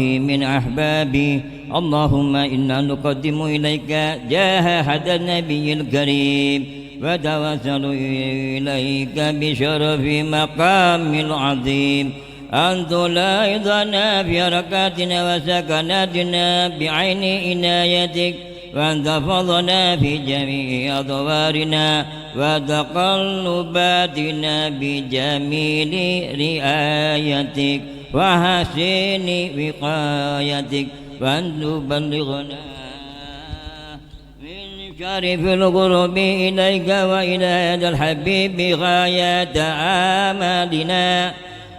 من أحبابي اللهم إنا نقدم إليك جاه هذا النبي الكريم وتوسل إليك بشرف مقام العظيم أن تلاحظنا في حركاتنا وسكناتنا بعين عنايتك وأن تحفظنا في جميع أدوارنا وتقلباتنا بجميل رعايتك وحسن وقايتك وأن تبلغنا من شرف القرب إليك وإلى هذا الحبيب غاية آمالنا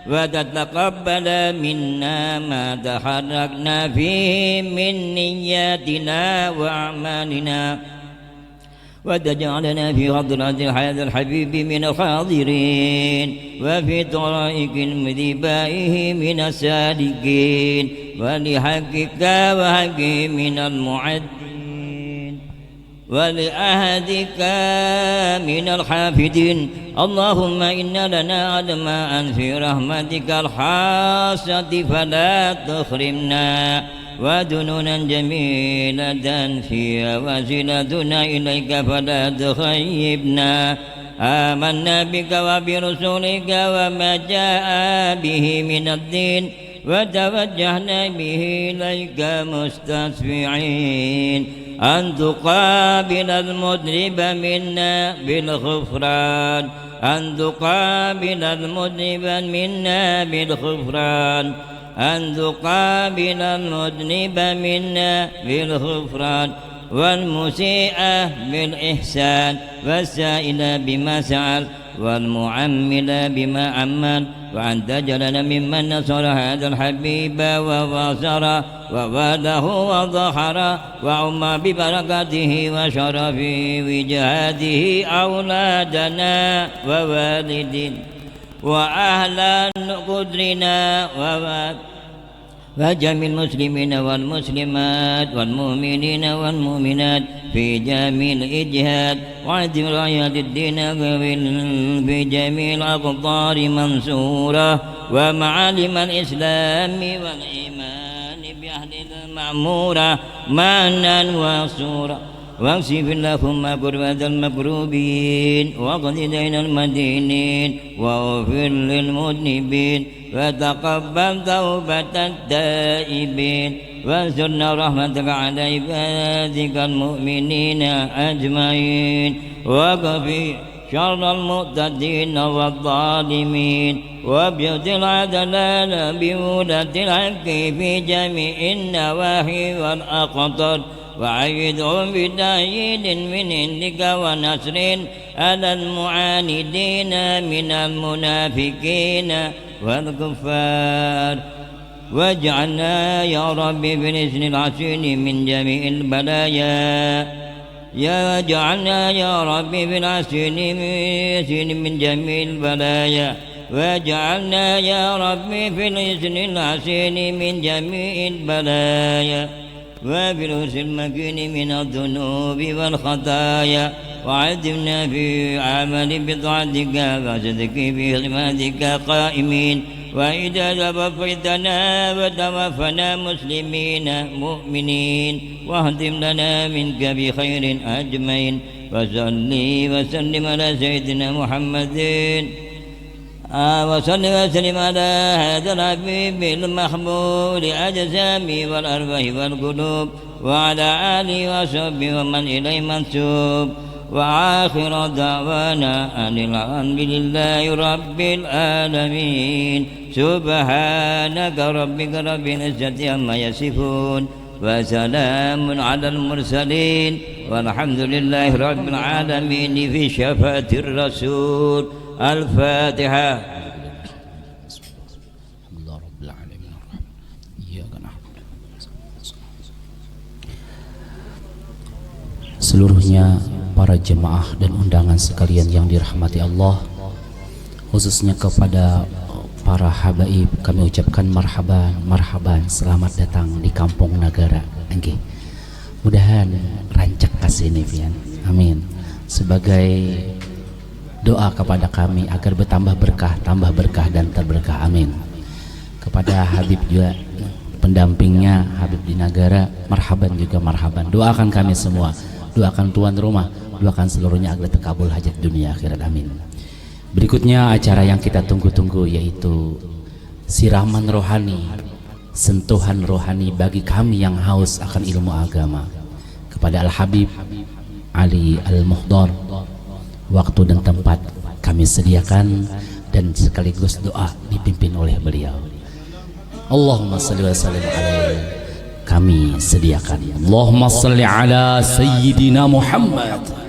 وتتقبل منا ما تحركنا فيه من نياتنا وأعمالنا وتجعلنا في حضرة هذا الحبيب من الحاضرين وفي طرائق مذبائه من السالكين ولحقك وحقه من المعدين ولأهدك من الحافظين اللهم إنا لنا علما في رحمتك الخاصة فلا تحرمنا ودنونا جميلة فيها وسيلتنا إليك فلا تخيبنا آمنا بك وبرسولك وما جاء به من الدين وتوجهنا به إليك مستشفعين أن تقابل المذنب منا بالغفران أن تقابل المذنب منا بالغفران أن تقابل المذنب منا بالغفران والمسيء بالإحسان والسائل بما سأل والمعمل بما عمل وأن تجعلنا ممن نصر هذا الحبيب وواصر وواله وظهر وعم ببركته وشرف وجهاده أولادنا ووالدين وأهل قدرنا وجميع المسلمين والمسلمات والمؤمنين والمؤمنات في جميع الإجهاد وعدم رايات الدين في جميع الأقطار منصورة ومعالم الإسلام والإيمان بأهل المعمورة مانا وصورة واكشف اللهم كربة المكروبين واقض دين المدينين واغفر للمذنبين وتقبل توبة التائبين وانصرنا رحمتك على عبادك المؤمنين أجمعين وكفي شر المعتدين والظالمين وابيض العدل بولة الحق في جميع النواحي والأقطار وعيدهم بتأييد من عندك ونصر على المعاندين من المنافقين والكفار واجعلنا يا رب بإذن العسين من جميع البلايا واجعلنا يا رب بالعسين من جميع البلايا واجعلنا يا رب في الإذن العسين من جميع البلايا وبالوس المكين من الذنوب والخطايا وعذبنا في عمل بطاعتك وصدق في خدمتك قائمين وإذا توفيتنا وتوفنا مسلمين مؤمنين واهدم لنا منك بخير أجمعين وصلي وسلم على سيدنا محمد وصل وسلم على هذا الحبيب المحبوب أجسامي والأرواح والقلوب وعلى آله وصحبه ومن إليه منسوب وآخر دعوانا أن الحمد لله رب العالمين سبحانك ربك رب العزة عما يصفون وسلام على المرسلين والحمد لله رب العالمين في شفاعة الرسول الفاتحة. Seluruhnya para jemaah dan undangan sekalian yang dirahmati Allah, khususnya kepada para habaib kami ucapkan marhaban, marhaban, selamat datang di Kampung Nagara. Nggih. Mudahan rancak kasih pian. Amin. Sebagai doa kepada kami agar bertambah berkah, tambah berkah dan terberkah. Amin. Kepada Habib juga pendampingnya Habib di Nagara, marhaban juga marhaban. Doakan kami semua, doakan tuan rumah, doakan seluruhnya agar terkabul hajat dunia akhirat, amin. Berikutnya acara yang kita tunggu-tunggu yaitu siraman rohani, sentuhan rohani bagi kami yang haus akan ilmu agama kepada Al-Habib Ali Al-Muhdar. Waktu dan tempat kami sediakan dan sekaligus doa dipimpin oleh beliau. Allahumma salli wa sallim alaihi, kami sediakan. Allahumma salli ala sayyidina Muhammad.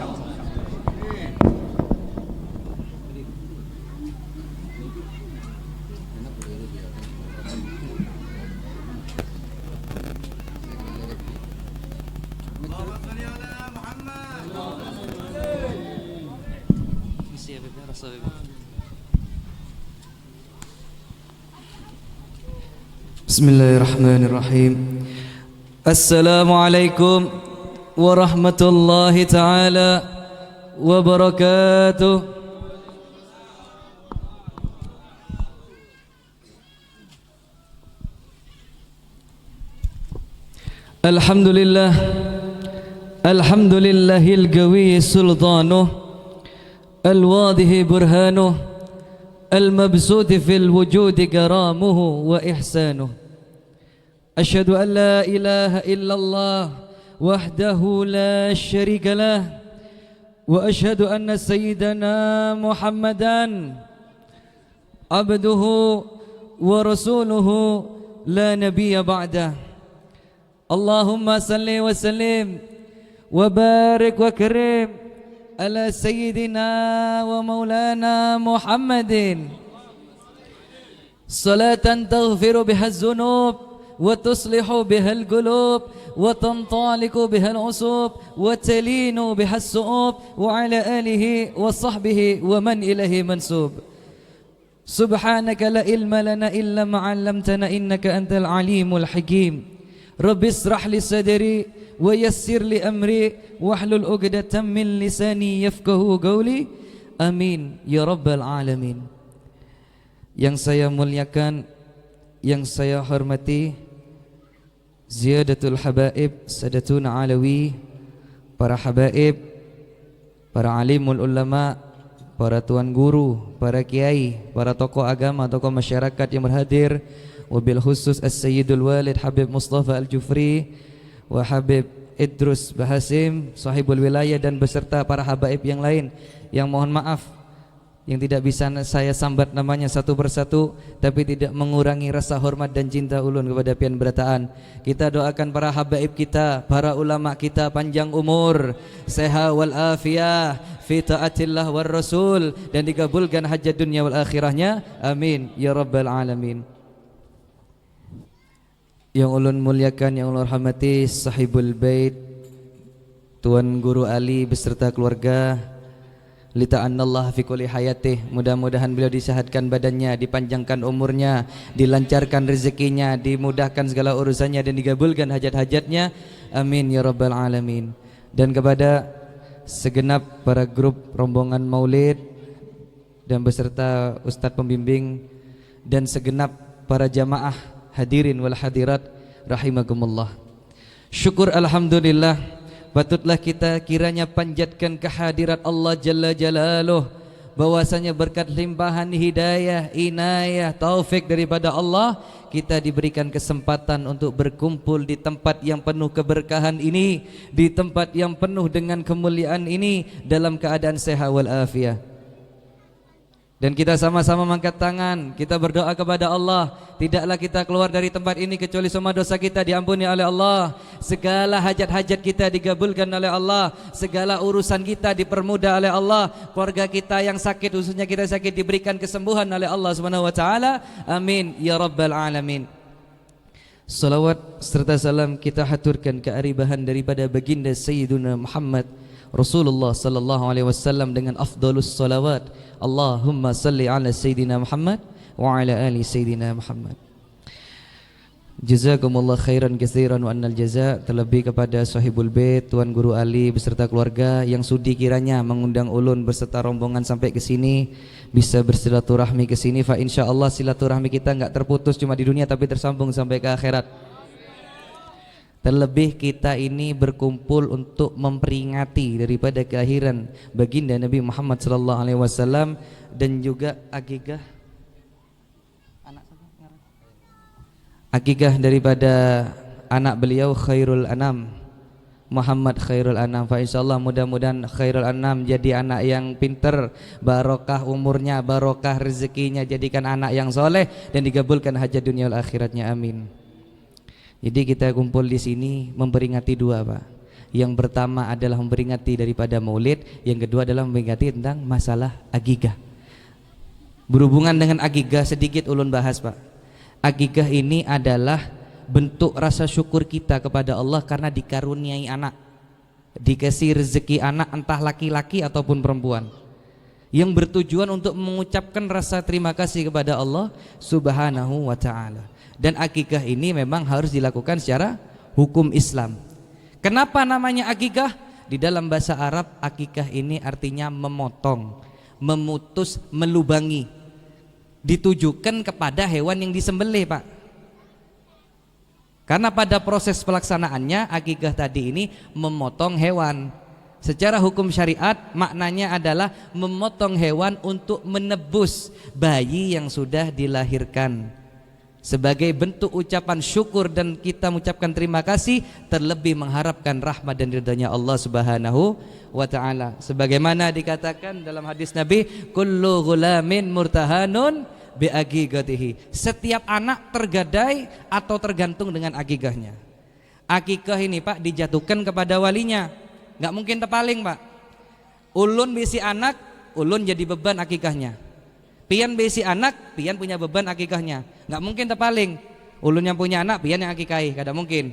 Bismillahirrahmanirrahim. Assalamualaikum warahmatullahi taala wabarakatuh. Alhamdulillah, alhamdulillahil qawi sultanuh, al-wadihi burhanuh, al-mabsuti fil wujudi karamuhu wa ihsanuh. أشهد أن لا إله إلا الله وحده لا شريك له وأشهد أن سيدنا محمدا عبده ورسوله لا نبي بعده. اللهم صل وسلم وبارك وكرم على سيدنا ومولانا محمد صلاة تغفر بها الذنوب وتصلح بها القلوب وتنطلق بها العصوب وتلين بها الصعوب وعلى آله وصحبه ومن إليه منسوب. سبحانك لا علم لنا إلا ما علمتنا إنك أنت العليم الحكيم. رب اشرح لي صدري ويسر لي أمري واحلل عقدة من لساني يفقه قولي. Amin ya rabbal alamin. Yang saya muliakan, yang saya hormati, Ziyadatul Habaib Sadatuna Alawi, para habaib, para alimul ulama, para tuan guru, para kiai, para tokoh agama, tokoh masyarakat yang berhadir, wabil khusus As-Sayyidul Walid Habib Mustafa Al-Jufri wa Habib Idrus Bahasim sahibul wilayah, dan beserta para habaib yang lain yang mohon maaf yang tidak bisa saya sambat namanya satu persatu, tapi tidak mengurangi rasa hormat dan cinta ulun kepada pian berataan. Kita doakan para habaib kita, para ulama kita panjang umur, sehat wal afiyah fi taatillah war rasul, dan dikabulkan hajat dunia wal akhirahnya, amin ya rabbal alamin. Yang ulun muliakan, yang ulun hormati sahibul bait Tuan Guru Ali beserta keluarga, lita'annallah fi kulli hayatih, mudah-mudahan beliau disehatkan badannya, dipanjangkan umurnya, dilancarkan rezekinya, dimudahkan segala urusannya, dan digabulkan hajat-hajatnya, amin ya rabbal alamin. Dan kepada segenap para grup rombongan maulid dan beserta ustadz pembimbing dan segenap para jamaah hadirin wal hadirat rahimakumullah. Syukur alhamdulillah, patutlah kita kiranya panjatkan kehadirat Allah Jalla Jalaluh, bahwasanya berkat limpahan hidayah, inayah, taufik daripada Allah, kita diberikan kesempatan untuk berkumpul di tempat yang penuh keberkahan ini, di tempat yang penuh dengan kemuliaan ini, dalam keadaan sehat wal afiyah. Dan kita sama-sama mengangkat tangan, kita berdoa kepada Allah, tidaklah kita keluar dari tempat ini kecuali semua dosa kita diampuni oleh Allah, segala hajat-hajat kita digabulkan oleh Allah, segala urusan kita dipermudah oleh Allah, keluarga kita yang sakit, khususnya kita sakit, diberikan kesembuhan oleh Allah Subhanahu wa taala, amin ya rabbal alamin. Salawat serta salam kita haturkan kearibahan daripada baginda Sayyiduna Muhammad Rasulullah sallallahu alaihi wasallam dengan afdalus salawat. Allahumma salli ala Sayyidina Muhammad wa ala ali Sayyidina Muhammad. Jazakumullah khairan katsiran wa annal jaza. Terlebih kepada sahibul bait Tuan Guru Ali beserta keluarga yang sudi kiranya mengundang ulun beserta rombongan sampai ke sini, bisa bersilaturahmi ke sini. Fa insyaallah silaturahmi kita enggak terputus cuma di dunia tapi tersambung sampai ke akhirat. Terlebih kita ini berkumpul untuk memperingati daripada kelahiran baginda Nabi Muhammad sallallahu alaihi wasallam dan juga akikah daripada anak beliau Khairul Anam, Muhammad Khairul Anam. Fa insyaallah mudah-mudahan Khairul Anam jadi anak yang pinter, barokah umurnya, barokah rezekinya, jadikan anak yang soleh dan digabulkan hajat dunia wal akhiratnya, amin. Jadi kita kumpul di sini memperingati dua, Pak. Yang pertama adalah memperingati daripada Maulid, yang kedua adalah memperingati tentang masalah akikah. Berhubungan dengan akikah sedikit ulun bahas, Pak. Akikah ini adalah bentuk rasa syukur kita kepada Allah karena dikaruniai anak, dikasih rezeki anak entah laki-laki ataupun perempuan, yang bertujuan untuk mengucapkan rasa terima kasih kepada Allah Subhanahu wa ta'ala. Dan akikah ini memang harus dilakukan secara hukum Islam. Kenapa namanya akikah? Di dalam bahasa Arab akikah ini artinya memotong, memutus, melubangi, ditujukan kepada hewan yang disembelih, Pak. Karena pada proses pelaksanaannya akikah tadi ini memotong hewan. Secara hukum syariat maknanya adalah memotong hewan untuk menebus bayi yang sudah dilahirkan, sebagai bentuk ucapan syukur dan kita mengucapkan terima kasih, terlebih mengharapkan rahmat dan ridhanya Allah Subhanahu wa ta'ala. Sebagaimana dikatakan dalam hadis Nabi, kullu ghulamin murtahanun bi aqiqatihi. Setiap anak tergadai atau tergantung dengan akikahnya. Akikah ini, Pak, dijatuhkan kepada walinya. Enggak mungkin terpaling, Pak. Ulun bisi anak, ulun jadi beban akikahnya. Pian bisi anak, pian punya beban akikahnya. Enggak mungkin terpaling. Ulun yang punya anak, pian yang akikai, kada mungkin.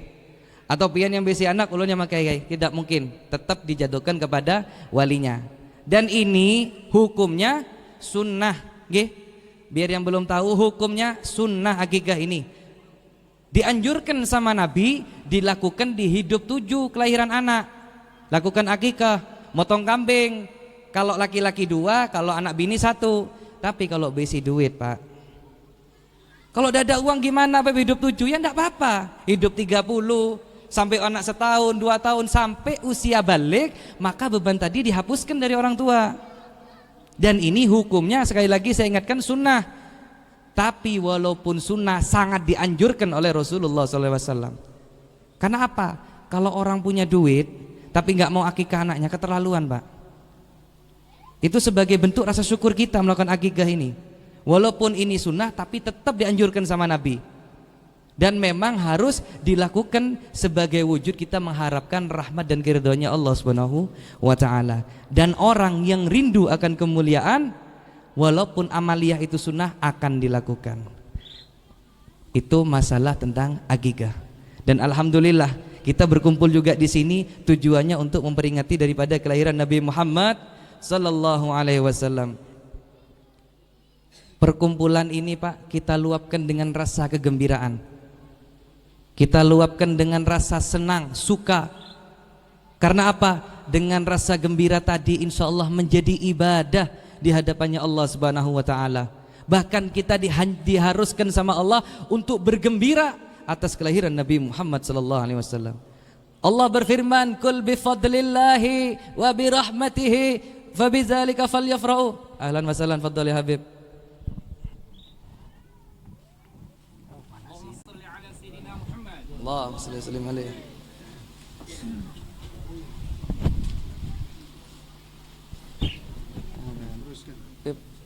Atau pian yang bisi anak, ulun yang akikai, tidak mungkin. Tetap dijatuhkan kepada walinya. Dan ini hukumnya sunnah, nggih. Biar yang belum tahu, hukumnya sunnah akikah ini. Dianjurkan sama Nabi, dilakukan di hidup 7 kelahiran anak. Lakukan akikah, motong kambing. Kalau laki-laki 2, kalau anak bini 1. Tapi kalau besi duit, Pak, kalau udah ada uang gimana Pak hidup 7? Ya enggak apa-apa. Hidup 30 sampai anak setahun, 2 tahun, sampai usia balik, maka beban tadi dihapuskan dari orang tua. Dan ini hukumnya sekali lagi saya ingatkan sunnah. Tapi walaupun sunnah sangat dianjurkan oleh Rasulullah SAW. Karena apa? Kalau orang punya duit tapi nggak mau akikah anaknya, keterlaluan, Pak. Itu sebagai bentuk rasa syukur kita melakukan akikah ini. Walaupun ini sunnah tapi tetap dianjurkan sama Nabi. Dan memang harus dilakukan sebagai wujud kita mengharapkan rahmat dan keridhaannya Allah Subhanahu wa ta'ala. Dan orang yang rindu akan kemuliaan, walaupun amaliyah itu sunnah, akan dilakukan. Itu masalah tentang akikah. Dan alhamdulillah kita berkumpul juga di sini tujuannya untuk memperingati daripada kelahiran Nabi Muhammad sallallahu alaihi wasallam. Perkumpulan ini, Pak, kita luapkan dengan rasa kegembiraan. Kita luapkan dengan rasa senang, suka. Karena apa? Dengan rasa gembira tadi insya Allah menjadi ibadah di hadapannya Allah Subhanahu wa ta'ala. Bahkan kita diharuskan sama Allah untuk bergembira atas kelahiran Nabi Muhammad sallallahu alaihi wasallam. Allah berfirman, "Qul bi fadlillahi wa bi rahmatihi fabidzalika falyafrahu." Ahlan wa sahlan, fadhal ya Habib. Allahumma shalli wa sallim alaihi.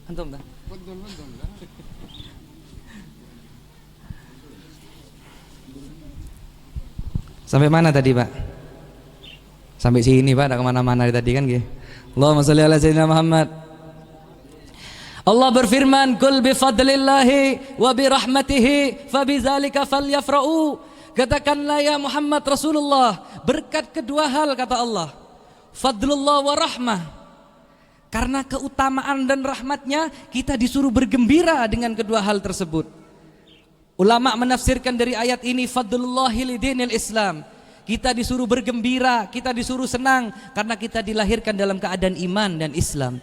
Antum dah. Sampai mana tadi, Pak? Sampai sini, Pak, tak kemana-mana tadi kan, gitu. Allahumma shalli ala sayyidina Muhammad. Allah berfirman, "Qul bi fadlillahi wa bi rahmatihi fabidzalika falyafrahu." Katakanlah ya Muhammad Rasulullah, berkat kedua hal kata Allah, fadlullah wa rahmah. Karena keutamaan dan rahmatnya kita disuruh bergembira dengan kedua hal tersebut. Ulama menafsirkan dari ayat ini fadlullahi lidinil Islam. Kita disuruh bergembira, kita disuruh senang karena kita dilahirkan dalam keadaan iman dan Islam.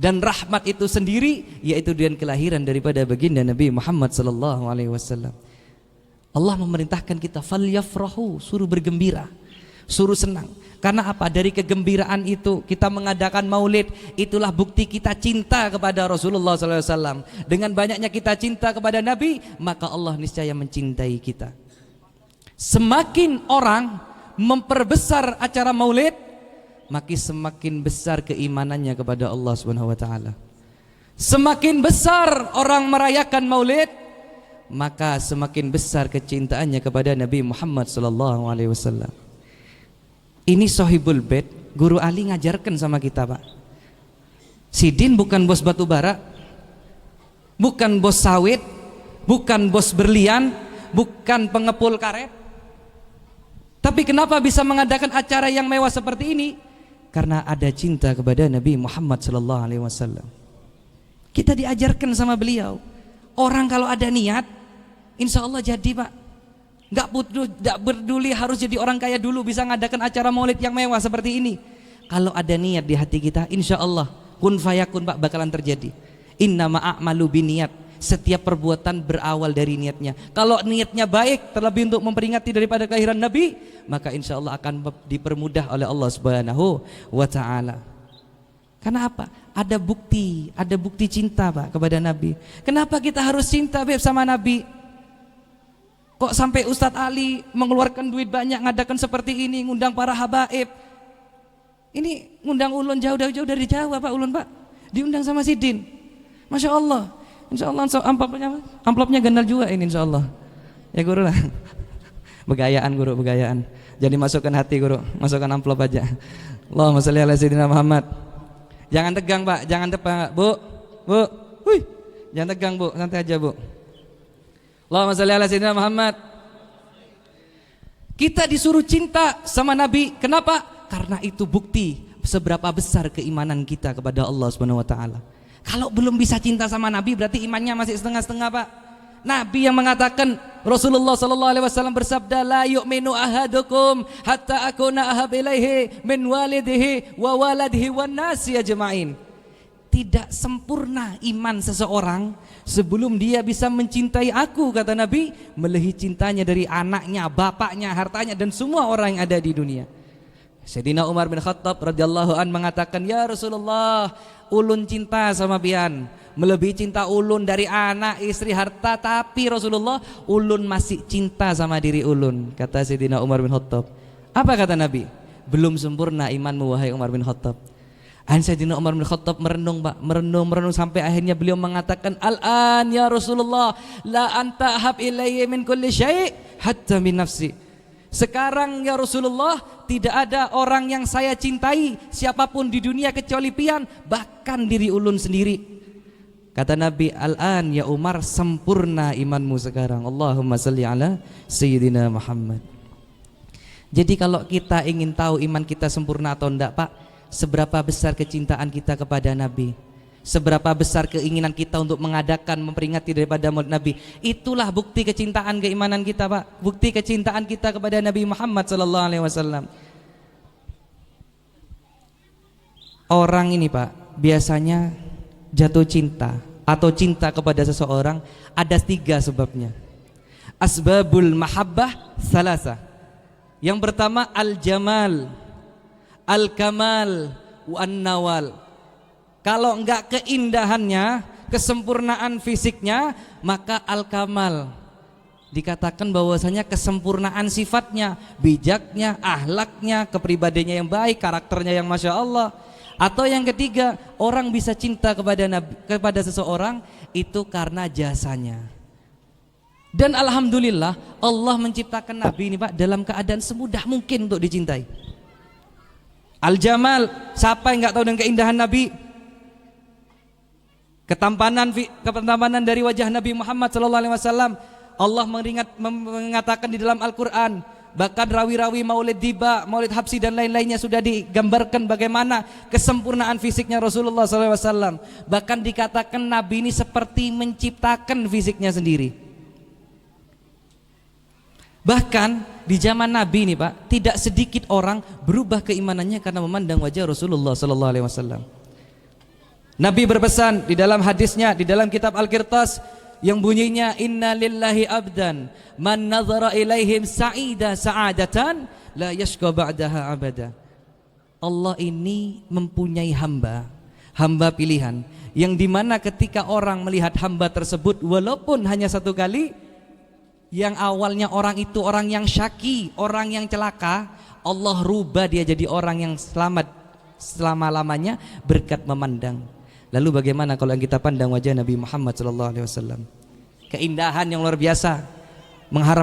Dan rahmat itu sendiri yaitu dengan kelahiran daripada baginda Nabi Muhammad sallallahu alaihi wasallam. Allah memerintahkan kita falyafrahu, suruh bergembira, suruh senang. Karena apa? Dari kegembiraan itu kita mengadakan maulid, itulah bukti kita cinta kepada Rasulullah SAW. Dengan banyaknya kita cinta kepada Nabi, maka Allah niscaya mencintai kita. Semakin orang memperbesar acara maulid, maka semakin besar keimanannya kepada Allah Subhanahu wa taala. Semakin besar orang merayakan maulid, maka semakin besar kecintaannya kepada Nabi Muhammad sallallahu alaihi wasallam. Ini Sohibul Bait, Guru Ali ngajarkan sama kita, Pak. Sidin bukan bos batu bara, bukan bos sawit, bukan bos berlian, bukan pengepul karet. Tapi kenapa bisa mengadakan acara yang mewah seperti ini? Karena ada cinta kepada Nabi Muhammad sallallahu alaihi wasallam. Kita diajarkan sama beliau, orang kalau ada niat, insya Allah jadi, Pak. Gak peduli harus jadi orang kaya dulu bisa ngadakan acara maulid yang mewah seperti ini. Kalau ada niat di hati kita, insya Allah kun fayakun, Pak, bakalan terjadi. Innama a'malu biniat. Setiap perbuatan berawal dari niatnya. Kalau niatnya baik, terlebih untuk memperingati daripada kelahiran Nabi, maka insya Allah akan dipermudah oleh Allah Subhanahu wa ta'ala. Karena apa? Ada bukti cinta, Pak, kepada Nabi. Kenapa kita harus cinta, Beb, sama Nabi? Kok sampai Ustadz Ali mengeluarkan duit banyak ngadakan seperti ini, ngundang para habaib. Ini ngundang ulun jauh-jauh dari Jawa, Pak, ulun, Pak. Diundang sama Sidin. Masya Allah. Insya Allah amplopnya gandal juga ini, insya Allah. Ya guru lah. Begayaan guru, begayaan. Jadi masukkan hati guru, masukkan amplop aja. Allahumma sholli ala sayyidina Muhammad. Jangan tegang, Pak, jangan tegang, Bu. Hui. Jangan tegang, Bu, santai aja, Bu. Allahumma sholli ala sayyidina Muhammad. Kita disuruh cinta sama Nabi. Kenapa? Karena itu bukti seberapa besar keimanan kita kepada Allah Subhanahu wa taala. Kalau belum bisa cinta sama Nabi berarti imannya masih setengah-setengah, Pak. Nabi yang mengatakan, Rasulullah sallallahu alaihi wasallam bersabda, la yu'minu ahadukum hatta akuna ahab ilaihi min walidihi wa waladihi wan nasi ajma'in. Tidak sempurna iman seseorang sebelum dia bisa mencintai aku, kata Nabi, melebihi cintanya dari anaknya, bapaknya, hartanya, dan semua orang yang ada di dunia. Sayyidina Umar bin Khattab radhiyallahu an mengatakan, ya Rasulullah, ulun cinta sama pian, melebihi cinta ulun dari anak, istri, harta. Tapi Rasulullah, ulun masih cinta sama diri ulun, kata Sayyidina Umar bin Khattab. Apa kata Nabi? Belum sempurna imanmu, wahai Umar bin Khattab. Sayyidina Umar bin Khattab merenung, Pak, merenung sampai akhirnya beliau mengatakan, al-an ya Rasulullah, la anta ahab ilayya min kulli syai' hatta min nafsi. Sekarang ya Rasulullah, tidak ada orang yang saya cintai siapapun di dunia kecuali pian, bahkan diri ulun sendiri. Kata Nabi, al-an ya Umar, sempurna imanmu sekarang. Allahumma salli ala sayyidina Muhammad. Jadi kalau kita ingin tahu iman kita sempurna atau enggak, Pak, seberapa besar kecintaan kita kepada Nabi, seberapa besar keinginan kita untuk mengadakan, memperingati daripada maulid Nabi, itulah bukti kecintaan keimanan kita, Pak. Bukti kecintaan kita kepada Nabi Muhammad sallallahu alaihi wasallam. Orang ini, Pak, biasanya jatuh cinta atau cinta kepada seseorang ada 3 sebabnya. Asbabul mahabbah salasa. Yang pertama al-jamal, al-kamal, wan-nawal. Kalau enggak keindahannya, kesempurnaan fisiknya, maka al-kamal. Dikatakan bahwasanya kesempurnaan sifatnya, bijaknya, ahlaknya, kepribadiannya yang baik, karakternya yang Masya Allah. Atau yang ketiga, orang bisa cinta kepada seseorang itu karena jasanya. Dan alhamdulillah Allah menciptakan Nabi ini, Pak, dalam keadaan semudah mungkin untuk dicintai. Al-jamal, siapa yang enggak tahu dengan keindahan Nabi? Ketampanan dari wajah Nabi Muhammad SAW. Allah mengatakan di dalam Al-Quran, bahkan rawi-rawi maulid Diba, maulid Habsi dan lain-lainnya sudah digambarkan bagaimana kesempurnaan fisiknya Rasulullah SAW. Bahkan dikatakan Nabi ini seperti menciptakan fisiknya sendiri. Bahkan di zaman Nabi nih Pak, tidak sedikit orang berubah keimanannya karena memandang wajah Rasulullah sallallahu alaihi wasallam. Nabi berpesan di dalam hadisnya di dalam kitab Al-Qirtas yang bunyinya inna lillahi abdan man nazara ilaihim sa'ida sa'adatan la yashqa ba'daha abada. Allah ini mempunyai hamba pilihan yang dimana ketika orang melihat hamba tersebut walaupun hanya satu kali, yang awalnya orang itu orang yang syaki, orang yang celaka, Allah rubah dia jadi orang yang selamat selama-lamanya berkat memandang. Lalu bagaimana kalau yang kita pandang wajah Nabi Muhammad SAW? Keindahan yang luar biasa.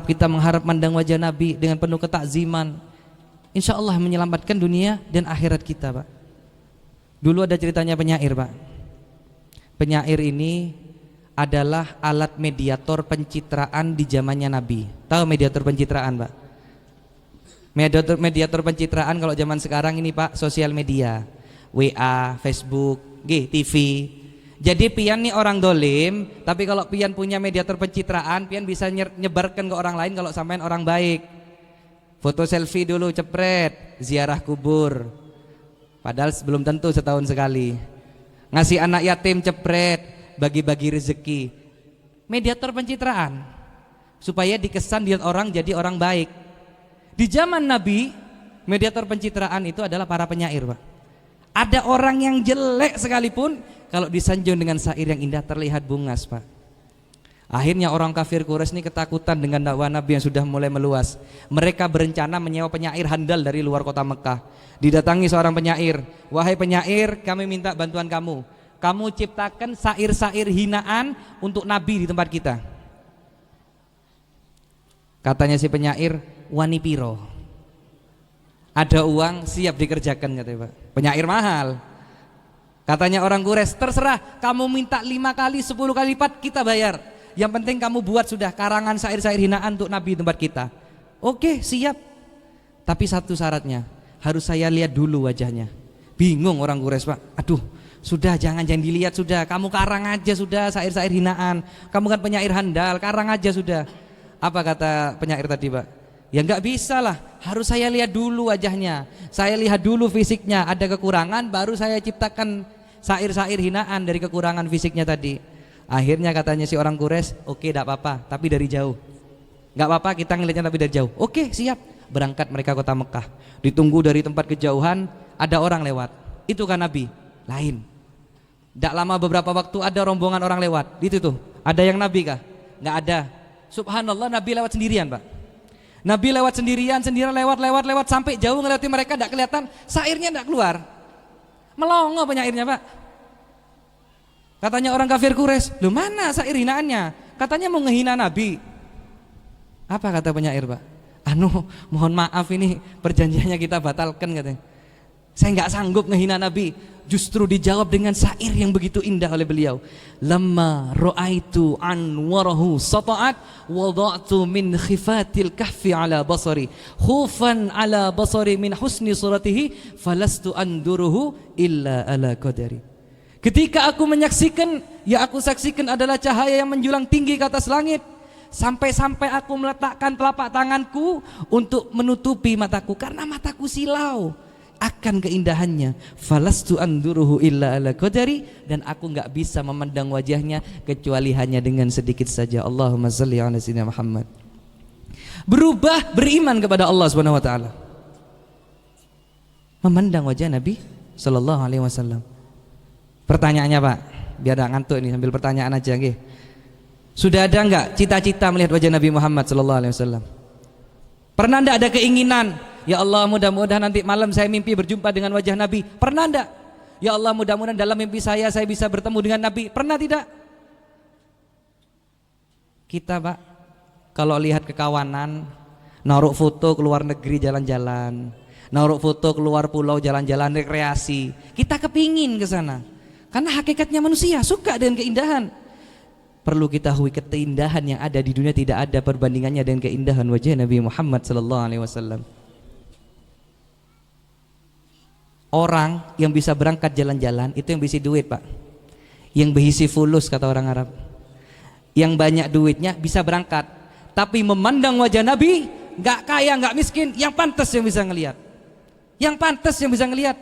Kita mengharap mandang wajah Nabi dengan penuh ketakziman, insya Allah menyelamatkan dunia dan akhirat kita Pak. Dulu ada ceritanya penyair Pak. Penyair ini adalah alat mediator pencitraan di zamannya Nabi. Tahu mediator pencitraan Pak? Mediator pencitraan kalau zaman sekarang ini Pak, sosial media, WA, Facebook, TV. Jadi pian nih orang dolim, tapi kalau pian punya mediator pencitraan, pian bisa nyebarkan ke orang lain kalau sampean orang baik. Foto selfie dulu cepret, ziarah kubur, padahal belum tentu setahun sekali. Ngasih anak yatim cepret, bagi-bagi rezeki. Mediator pencitraan supaya dikesan dilihat orang jadi orang baik. Di zaman Nabi, mediator pencitraan itu adalah para penyair Pak. Ada orang yang jelek sekalipun kalau disanjung dengan syair yang indah terlihat bungas Pak. Akhirnya orang kafir Quraisy ini ketakutan dengan dakwah Nabi yang sudah mulai meluas. Mereka berencana menyewa penyair handal dari luar kota Mekah. Didatangi seorang penyair, wahai penyair, kami minta bantuan kamu. Kamu ciptakan syair-syair hinaan untuk Nabi di tempat kita. Katanya si penyair, wani piro? Ada uang siap dikerjakan katanya Pak. Penyair mahal. Katanya orang Quraisy, terserah kamu minta 5 kali 10 kali lipat kita bayar. Yang penting kamu buat sudah karangan syair-syair hinaan untuk Nabi di tempat kita. Oke siap. Tapi satu syaratnya, harus saya lihat dulu wajahnya. Bingung orang Quraisy Pak. Aduh, sudah jangan dilihat sudah. Kamu karang aja sudah syair-syair hinaan. Kamu kan penyair handal, karang aja sudah. Apa kata penyair tadi Pak? Ya enggak bisa lah, harus saya lihat dulu wajahnya. Saya lihat dulu fisiknya, ada kekurangan baru saya ciptakan syair-syair hinaan dari kekurangan fisiknya tadi. Akhirnya katanya si orang Quraisy, oke enggak apa-apa, tapi dari jauh. Enggak apa-apa kita ngelihatnya tapi dari jauh. Oke, siap. Berangkat mereka kota Mekah. Ditunggu dari tempat kejauhan, ada orang lewat. Itu kan Nabi? Lain. Enggak lama beberapa waktu ada rombongan orang lewat. Itu tuh, ada yang Nabi kah? Enggak ada. Subhanallah, Nabi lewat sendirian Pak. Nabi lewat sendirian lewat sampai jauh ngeliatin mereka enggak kelihatan, syairnya enggak keluar. Melongo penyairnya Pak. Katanya orang kafir Quraisy, "Loh mana syair hinaannya?" Katanya mau ngehina Nabi. Apa kata penyair Pak? Mohon maaf ini perjanjiannya kita batalkan katanya. Saya enggak sanggup ngehina Nabi. Justru dijawab dengan syair yang begitu indah oleh beliau. Lamma ra'aitu anwarahu sata'at wada'tu min khifatil kahfi ala basari khufan ala basari min husni suratihi falastu anduruhu illa ala qadari. Ketika aku menyaksikan, ya aku saksikan adalah cahaya yang menjulang tinggi ke atas langit, sampai-sampai aku meletakkan telapak tanganku untuk menutupi mataku karena mataku silau akan keindahannya. Falastu anduruhu illa ala qadari, dan aku enggak bisa memandang wajahnya kecuali hanya dengan sedikit saja. Allahumma shalli ala sayyidina Muhammad. Berubah beriman kepada Allah Subhanahu wa taala. Memandang wajah Nabi sallallahu alaihi wasallam. Pertanyaannya Pak, biar enggak ngantuk ini sambil pertanyaan aja nggih. Sudah ada enggak cita-cita melihat wajah Nabi Muhammad sallallahu alaihi wasallam? Pernah enggak ada keinginan, ya Allah mudah-mudahan nanti malam saya mimpi berjumpa dengan wajah Nabi? Pernah enggak? Ya Allah mudah-mudahan dalam mimpi saya bisa bertemu dengan Nabi? Pernah tidak? Kita Pak, kalau lihat kekawanan, naruh foto keluar negeri jalan-jalan, naruh foto keluar pulau jalan-jalan rekreasi, kita kepingin ke sana. Karena hakikatnya manusia suka dengan keindahan. Perlu kita ketahui keindahan yang ada di dunia tidak ada perbandingannya dengan keindahan wajah Nabi Muhammad sallallahu alaihi wasallam. Orang yang bisa berangkat jalan-jalan itu yang berisi duit Pak. Yang berisi fulus kata orang Arab. Yang banyak duitnya bisa berangkat. Tapi memandang wajah Nabi, nggak kaya, nggak miskin, yang pantas yang bisa ngelihat. Yang pantas yang bisa ngelihat.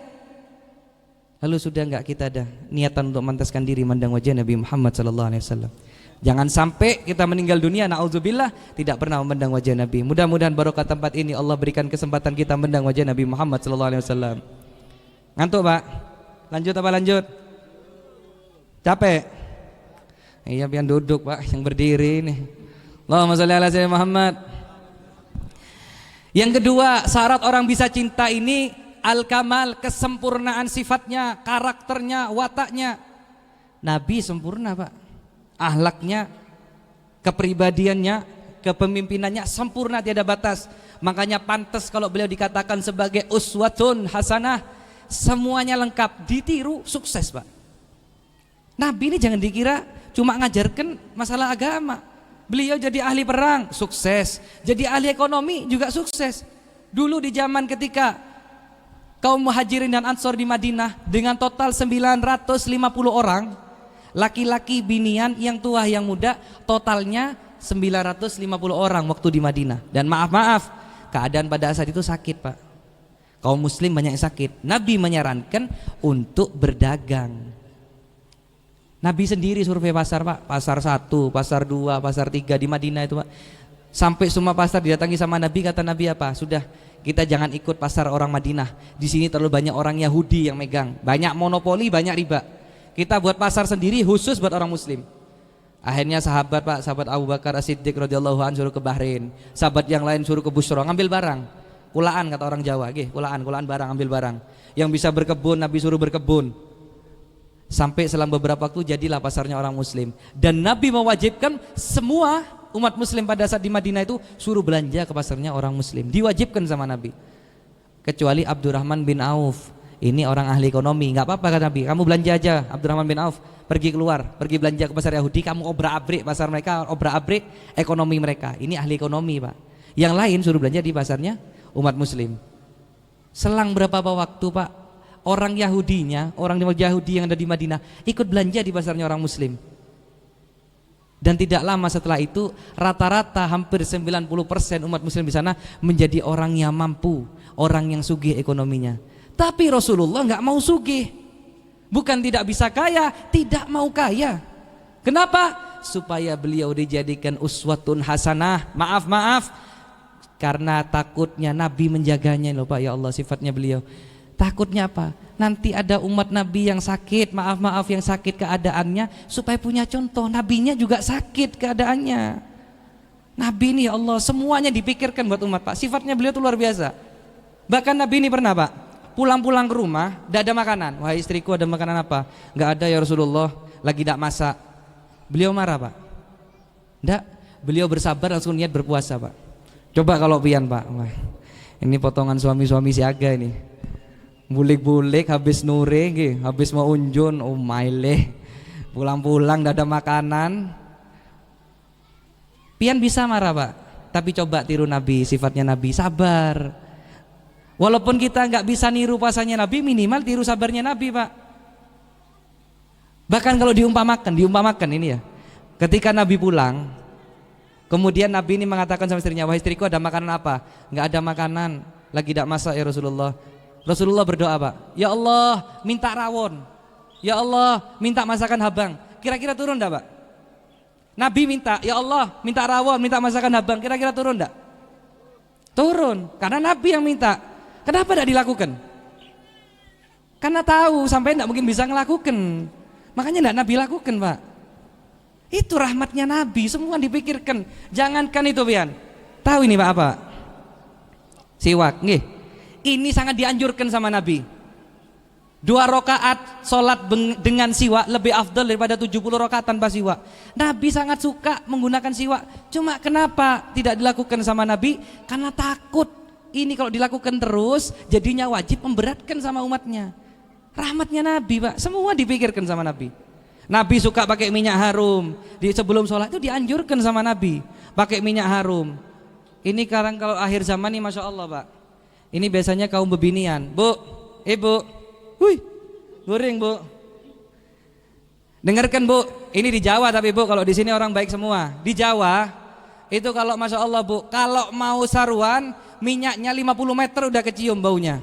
Lalu sudah nggak kita ada niatan untuk mantaskan diri mandang wajah Nabi Muhammad SAW. Jangan sampai kita meninggal dunia, na'udzubillah, tidak pernah memandang wajah Nabi. Mudah-mudahan barokah tempat ini Allah berikan kesempatan kita memandang wajah Nabi Muhammad SAW. Ngantuk Pak? Lanjut apa lanjut? Capek? Iya, pian duduk Pak, yang berdiri nih. Allahumma sholli ala sayyidina Muhammad. Yang kedua, syarat orang bisa cinta ini al-kamal, kesempurnaan sifatnya, karakternya, wataknya. Nabi sempurna Pak, akhlaknya, kepribadiannya, kepemimpinannya sempurna, tiada batas. Makanya pantas kalau beliau dikatakan sebagai uswatun hasanah, semuanya lengkap, ditiru, sukses Pak. Nabi ini jangan dikira cuma ngajarkan masalah agama. Beliau jadi ahli perang, sukses. Jadi ahli ekonomi juga sukses. Dulu di zaman ketika kaum muhajirin dan ansor di Madinah dengan total 950 orang, laki-laki binian, yang tua yang muda, totalnya 950 orang waktu di Madinah. Dan maaf, keadaan pada saat itu sakit Pak. Kaum muslim banyak yang sakit. Nabi menyarankan untuk berdagang. Nabi sendiri survei pasar Pak, pasar 1, pasar 2, pasar 3 di Madinah itu Pak. Sampai semua pasar didatangi sama Nabi, kata Nabi apa? Sudah, kita jangan ikut pasar orang Madinah. Di sini terlalu banyak orang Yahudi yang megang, banyak monopoli, banyak riba. Kita buat pasar sendiri khusus buat orang muslim. Akhirnya sahabat Pak, sahabat Abu Bakar As-Siddiq radhiyallahu anhu suruh ke Bahrain. Sahabat yang lain suruh ke Busra, ngambil barang. Kulaan kata orang Jawa, kulaan barang, ambil barang. Yang bisa berkebun Nabi suruh berkebun. Sampai selama beberapa waktu jadilah pasarnya orang muslim. Dan Nabi mewajibkan semua umat muslim pada saat di Madinah itu suruh belanja ke pasarnya orang muslim. Diwajibkan sama Nabi. Kecuali Abdurrahman bin Auf. Ini orang ahli ekonomi, nggak apa-apa kata Nabi. Kamu belanja aja Abdurrahman bin Auf. Pergi keluar, pergi belanja ke pasar Yahudi. Kamu obrak-abrik pasar mereka, obrak-abrik ekonomi mereka. Ini ahli ekonomi Pak. Yang lain suruh belanja di pasarnya umat muslim. Selang berapa waktu Pak, orang Yahudinya, orang Yahudi yang ada di Madinah ikut belanja di pasarnya orang muslim. Dan tidak lama setelah itu rata-rata hampir 90% umat muslim di sana menjadi orang yang mampu, orang yang sugih ekonominya. Tapi Rasulullah nggak mau sugih. Bukan tidak bisa kaya, tidak mau kaya. Kenapa? Supaya beliau dijadikan uswatun hasanah. Maaf, karena takutnya Nabi menjaganya loh Pak, ya Allah, sifatnya beliau. Takutnya apa? Nanti ada umat Nabi yang sakit, maaf yang sakit keadaannya, supaya punya contoh. Nabinya juga sakit keadaannya. Nabi ini ya Allah, semuanya dipikirkan buat umat Pak. Sifatnya beliau itu luar biasa. Bahkan Nabi ini pernah Pak, pulang-pulang ke rumah, tidak ada makanan. Wahai istriku, ada makanan apa? Nggak ada ya Rasulullah, lagi tidak masak. Beliau marah Pak? Tidak, beliau bersabar langsung niat berpuasa Pak. Coba kalau pian Pak, wah, ini potongan suami-suami siaga ini. Bulik-bulik habis nure, habis mau unjun, oh maile, pulang-pulang tidak ada makanan. Pian bisa marah Pak, tapi coba tiru Nabi, sifatnya Nabi, sabar. Walaupun kita nggak bisa niru puasanya Nabi, minimal tiru sabarnya Nabi Pak. Bahkan kalau diumpamakan ini ya, ketika Nabi pulang, kemudian Nabi ini mengatakan sama istrinya, wahai istriku, ada makanan apa? Nggak ada makanan, lagi tidak masak ya Rasulullah. Rasulullah berdoa Pak, ya Allah minta rawon, ya Allah minta masakan habang. Kira-kira turun enggak Pak? Nabi minta, ya Allah minta rawon, minta masakan habang. Kira-kira turun enggak? Turun, karena Nabi yang minta. Kenapa tidak dilakukan? Karena tahu sampai tidak mungkin bisa ngelakukan. Makanya tidak Nabi lakukan Pak. Itu rahmatnya Nabi, semua dipikirkan. Jangankan itu pian. Tahu ini Pak apa? Siwak, nggih. Ini sangat dianjurkan sama Nabi. 2 rakaat sholat dengan siwak lebih afdal daripada 70 rakaat tanpa siwak. Nabi sangat suka menggunakan siwak. Cuma kenapa tidak dilakukan sama Nabi? Karena takut ini kalau dilakukan terus jadinya wajib, memberatkan sama umatnya. Rahmatnya Nabi Pak, semua dipikirkan sama Nabi. Nabi suka pakai minyak harum. Di sebelum sholat itu dianjurkan sama Nabi pakai minyak harum. Ini sekarang kalau akhir zaman nih Masya Allah Pak, ini biasanya kaum bebinian, Bu, Ibu, hui, goreng Bu. Dengarkan Bu, ini di Jawa tapi Bu, kalau di sini orang baik semua. Di Jawa Itu kalau Masya Allah Bu, kalau mau saruan minyaknya 50 meter udah kecium baunya.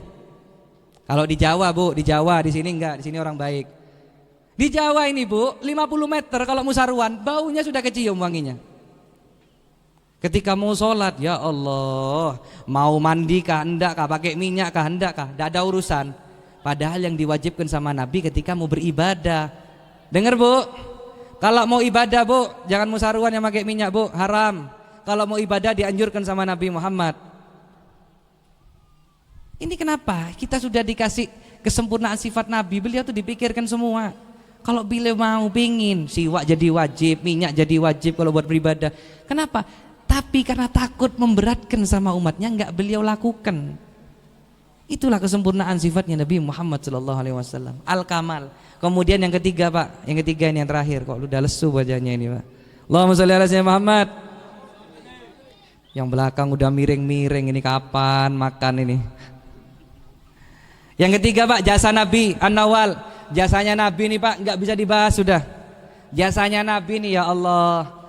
Kalau di Jawa Bu, di Jawa, di sini enggak, di sini orang baik. Di Jawa ini Bu, 50 meter kalau mau saruan baunya sudah kecium wanginya. Ketika mau sholat, ya Allah, mau mandi kah hendak kah, pakai minyak kah hendak kah, tidak ada urusan. Padahal yang diwajibkan sama Nabi ketika mau beribadah. Dengar Bu, kalau mau ibadah Bu, jangan musaruan yang pakai minyak Bu, haram. Kalau mau ibadah dianjurkan sama Nabi Muhammad. Ini kenapa? Kita sudah dikasih kesempurnaan sifat Nabi, beliau tuh dipikirkan semua. Kalau beliau mau pingin, siwak jadi wajib, minyak jadi wajib kalau buat beribadah. Kenapa? Tapi karena takut memberatkan sama umatnya, enggak beliau lakukan. Itulah kesempurnaan sifatnya Nabi Muhammad SAW. Al-Kamal. Kemudian yang ketiga Pak, yang ketiga ini yang terakhir. Kok lu udah lesu wajahnya ini Pak. Allahumma sholli ala sayyidina Muhammad. Yang belakang udah miring-miring, ini kapan makan ini. Yang ketiga Pak, jasa Nabi An-Nawal. Jasanya Nabi nih Pak, nggak bisa dibahas sudah. Jasanya Nabi nih ya Allah.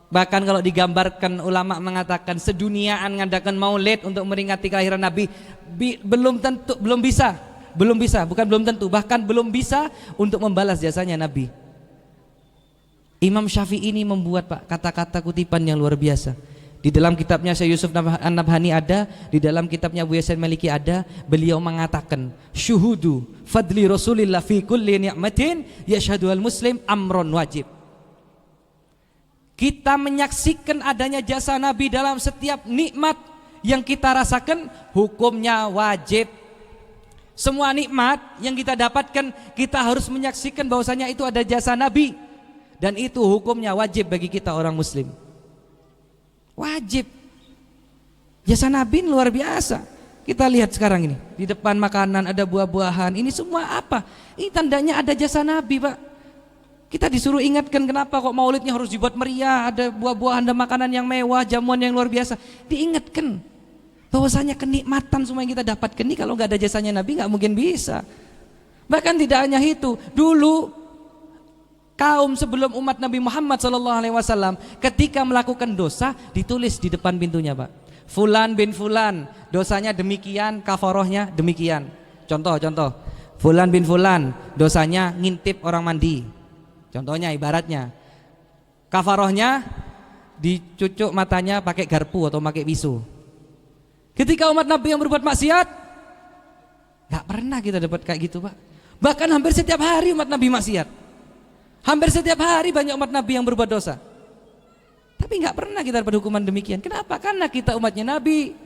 Bahkan kalau digambarkan ulama mengatakan seduniaan ngadakan maulid untuk meringati kelahiran Nabi belum tentu, belum bisa, bukan belum tentu, bahkan belum bisa untuk membalas jasanya Nabi. Imam Syafi'i ini membuat Pak kata-kata kutipan yang luar biasa. Di dalam kitabnya Syekh Yusuf An-Nabhani ada, di dalam kitabnya Abu Yasin Maliki ada, beliau mengatakan syuhudu fadli Rasulillah fi kulli ni'matin yashhadu al-muslim amron wajib. Kita menyaksikan adanya jasa Nabi dalam setiap nikmat yang kita rasakan, hukumnya wajib. Semua nikmat yang kita dapatkan, kita harus menyaksikan bahwasanya itu ada jasa Nabi, dan itu hukumnya wajib bagi kita orang muslim. Wajib. Jasa Nabi luar biasa. Kita lihat sekarang ini, di depan makanan ada buah-buahan, ini semua apa? Ini tandanya ada jasa Nabi Pak. Kita disuruh ingatkan kenapa kok maulidnya harus dibuat meriah, ada buah-buahan, ada makanan yang mewah, jamuan yang luar biasa. Diingatkan bahwasanya kenikmatan semua yang kita dapatkan ini kalau nggak ada jasanya Nabi nggak mungkin bisa. Bahkan tidak hanya itu, dulu kaum sebelum umat Nabi Muhammad SAW ketika melakukan dosa ditulis di depan pintunya Pak. Fulan bin Fulan dosanya demikian, kafarohnya demikian. Contoh, Fulan bin Fulan dosanya ngintip orang mandi. Contohnya ibaratnya kafarohnya dicucuk matanya pakai garpu atau pakai pisau. Ketika umat Nabi yang berbuat maksiat, nggak pernah kita dapat kayak gitu Pak. Bahkan hampir setiap hari umat Nabi maksiat. Hampir setiap hari banyak umat Nabi yang berbuat dosa. Tapi nggak pernah kita dapat hukuman demikian. Kenapa? Karena kita umatnya Nabi.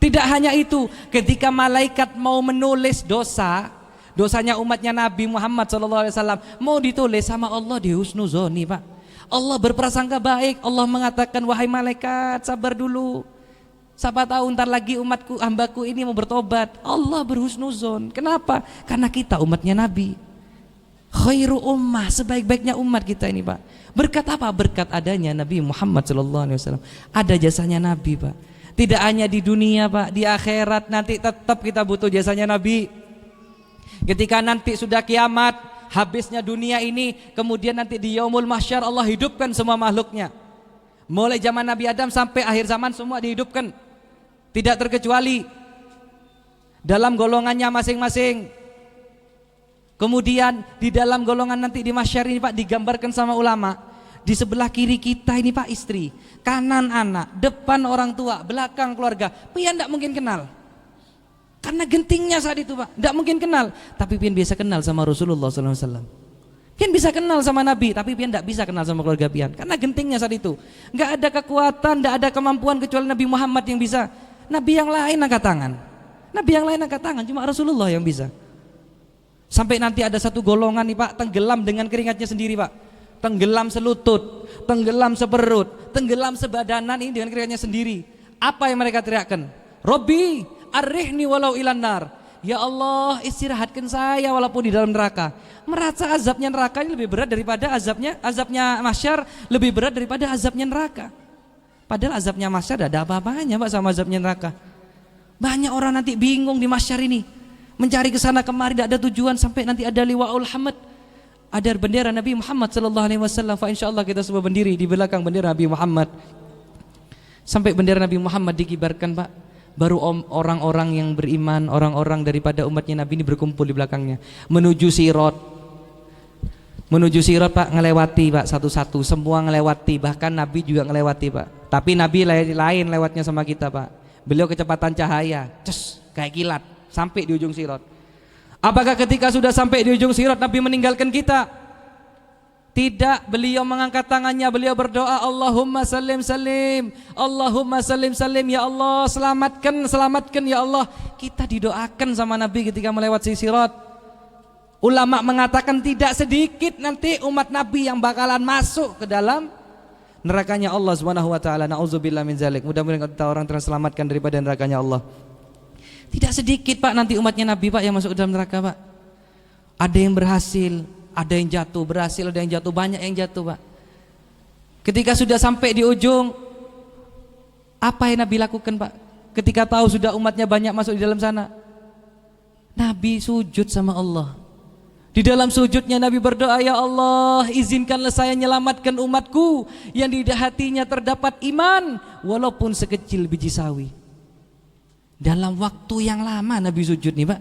Tidak hanya itu, ketika malaikat mau menulis dosanya umatnya Nabi Muhammad SAW mau ditulis sama Allah di husnuzoni Pak. Allah berprasangka baik. Allah mengatakan, wahai malaikat sabar dulu, siapa tahu ntar lagi umatku, hambaku ini mau bertobat. Allah berhusnuzon. Kenapa? Karena kita umatnya Nabi. Khairu ummah, sebaik-baiknya umat kita ini Pak. Berkat apa? Berkat adanya Nabi Muhammad SAW. Ada jasanya Nabi Pak. Tidak hanya di dunia Pak, di akhirat nanti tetap kita butuh jasanya Nabi. Ketika nanti sudah kiamat, habisnya dunia ini, kemudian nanti di yaumul mahsyar Allah hidupkan semua makhluknya. Mulai zaman Nabi Adam sampai akhir zaman semua dihidupkan, tidak terkecuali dalam golongannya masing-masing. Kemudian di dalam golongan nanti di mahsyar ini Pak digambarkan sama ulama, di sebelah kiri kita ini Pak istri, kanan anak, depan orang tua, belakang keluarga. Pian tidak mungkin kenal. Karena gentingnya saat itu Pak, tidak mungkin kenal. Tapi pian bisa kenal sama Rasulullah SAW. Pian bisa kenal sama Nabi, tapi pian tidak bisa kenal sama keluarga pian. Karena gentingnya saat itu. Nggak ada kekuatan, nggak ada kemampuan kecuali Nabi Muhammad yang bisa. Nabi yang lain angkat tangan. Nabi yang lain angkat tangan, cuma Rasulullah yang bisa. Sampai nanti ada satu golongan nih Pak, tenggelam dengan keringatnya sendiri Pak. Tenggelam selutut, tenggelam seperut, tenggelam sebadanan ini dengan keringatnya sendiri. Apa yang mereka teriakkan? Robbi arrihni walau ilan nar. Ya Allah, istirahatkan saya walaupun di dalam neraka. Merasa azabnya neraka ini lebih berat daripada azabnya mahsyar lebih berat daripada azabnya neraka. Padahal azabnya mahsyar tidak ada apa-apanya Pak sama azabnya neraka. Banyak orang nanti bingung di mahsyar ini, mencari ke sana kemari tidak ada tujuan, sampai nanti ada liwaul hamd. ada bendera Nabi Muhammad sallallahu alaihi wasallam, fa insyaallah kita semua berdiri di belakang bendera Nabi Muhammad. Sampai bendera Nabi Muhammad dikibarkan, Pak, baru orang-orang yang beriman, orang-orang daripada umatnya Nabi ini berkumpul di belakangnya menuju Sirat. Menuju Sirat, Pak, ngelewati, Pak, satu-satu, semua ngelewati, bahkan Nabi juga ngelewati, Pak. Tapi Nabi lain lewatnya sama kita, Pak. Beliau kecepatan cahaya, kayak kilat, sampai di ujung Sirat. Apakah ketika sudah sampai di ujung Sirat Nabi meninggalkan kita? Tidak, beliau mengangkat tangannya, beliau berdoa, Allahumma salim salim, Allahumma salim salim, ya Allah selamatkan ya Allah. Kita didoakan sama Nabi ketika melewati Sirat. Ulama mengatakan tidak sedikit nanti umat Nabi yang bakalan masuk ke dalam nerakanya Allah Subhanahu wa taala. Nauzubillah min zalik. Mudah-mudahan kita orang terselamatkan daripada nerakanya Allah. Tidak sedikit, Pak, nanti umatnya Nabi, Pak, yang masuk ke dalam neraka, Pak. Ada yang berhasil, ada yang jatuh, berhasil, ada yang jatuh, banyak yang jatuh, Pak. Ketika sudah sampai di ujung, apa yang Nabi lakukan, Pak? Ketika tahu sudah umatnya banyak masuk di dalam sana, Nabi sujud sama Allah. Di dalam sujudnya Nabi berdoa, ya Allah, izinkanlah saya menyelamatkan umatku yang di hatinya terdapat iman walaupun sekecil biji sawi. Dalam waktu yang lama Nabi sujud nih, Pak.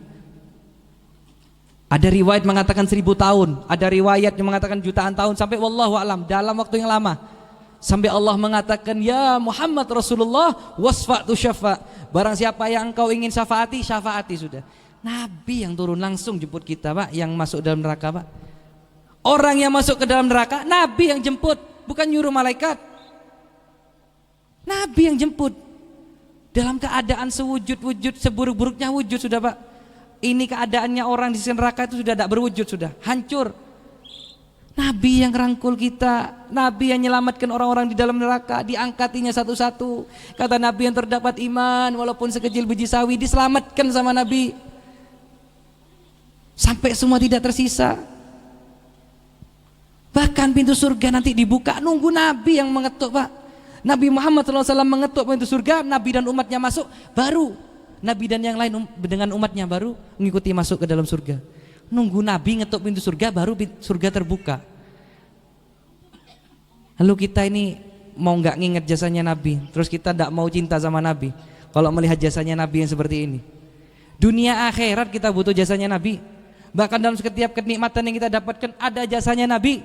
Ada riwayat mengatakan 1000 tahun, ada riwayat yang mengatakan jutaan tahun, sampai wallahu alam dalam waktu yang lama. Sampai Allah mengatakan, ya Muhammad Rasulullah wasfa'tu syafa'. Barang siapa yang engkau ingin syafaati, syafaati sudah. Nabi yang turun langsung jemput kita, Pak, yang masuk dalam neraka, Pak. Orang yang masuk ke dalam neraka, Nabi yang jemput, bukan nyuruh malaikat. Nabi yang jemput. Dalam keadaan sewujud-wujud, seburuk-buruknya wujud sudah, Pak. Ini keadaannya orang di neraka itu sudah tidak berwujud, sudah hancur. Nabi yang rangkul kita, Nabi yang menyelamatkan orang-orang di dalam neraka, diangkatinya satu-satu. Kata Nabi yang terdapat iman walaupun sekecil biji sawi, diselamatkan sama Nabi. Sampai semua tidak tersisa. Bahkan pintu surga nanti dibuka, nunggu Nabi yang mengetuk, Pak. Nabi Muhammad SAW mengetuk pintu surga, Nabi dan umatnya masuk, baru Nabi dan yang lain dengan umatnya baru mengikuti masuk ke dalam surga. Nunggu Nabi ngetuk pintu surga, baru surga terbuka. Lalu kita ini mau nggak nginget jasanya Nabi, terus kita tidak mau cinta sama Nabi kalau melihat jasanya Nabi yang seperti ini. Dunia akhirat kita butuh jasanya Nabi. Bahkan dalam setiap kenikmatan yang kita dapatkan ada jasanya Nabi.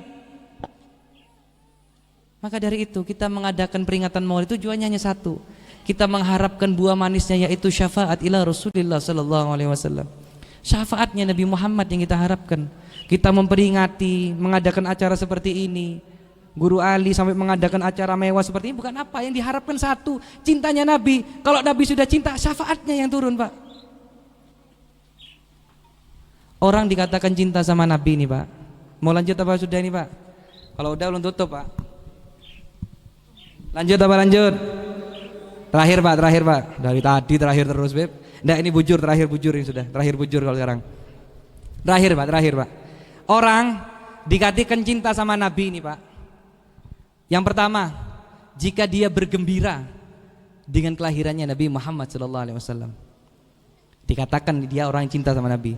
Maka dari itu kita mengadakan peringatan Maulid, tujuannya hanya satu. Kita mengharapkan buah manisnya, yaitu syafaat ila Rasulullah sallallahu alaihi wasallam. Syafaatnya Nabi Muhammad yang kita harapkan. Kita memperingati, mengadakan acara seperti ini. Guru Ali sampai mengadakan acara mewah seperti ini, bukan apa yang diharapkan satu, cintanya Nabi. Kalau Nabi sudah cinta, syafaatnya yang turun, Pak. Orang dikatakan cinta sama Nabi nih, Pak. Mau lanjut apa sudah ini, Pak? Kalau udah belum tutup, Pak. Lanjut apa lanjut? Terakhir, Pak, terakhir, Pak. Dari tadi terakhir terus, Beb. Nggak, ini bujur, terakhir bujur ini sudah. Terakhir bujur kalau sekarang. Terakhir, Pak, terakhir, Pak. Orang dikatakan cinta sama Nabi ini, Pak. Yang pertama, jika dia bergembira dengan kelahirannya Nabi Muhammad SAW. Dikatakan dia orang yang cinta sama Nabi.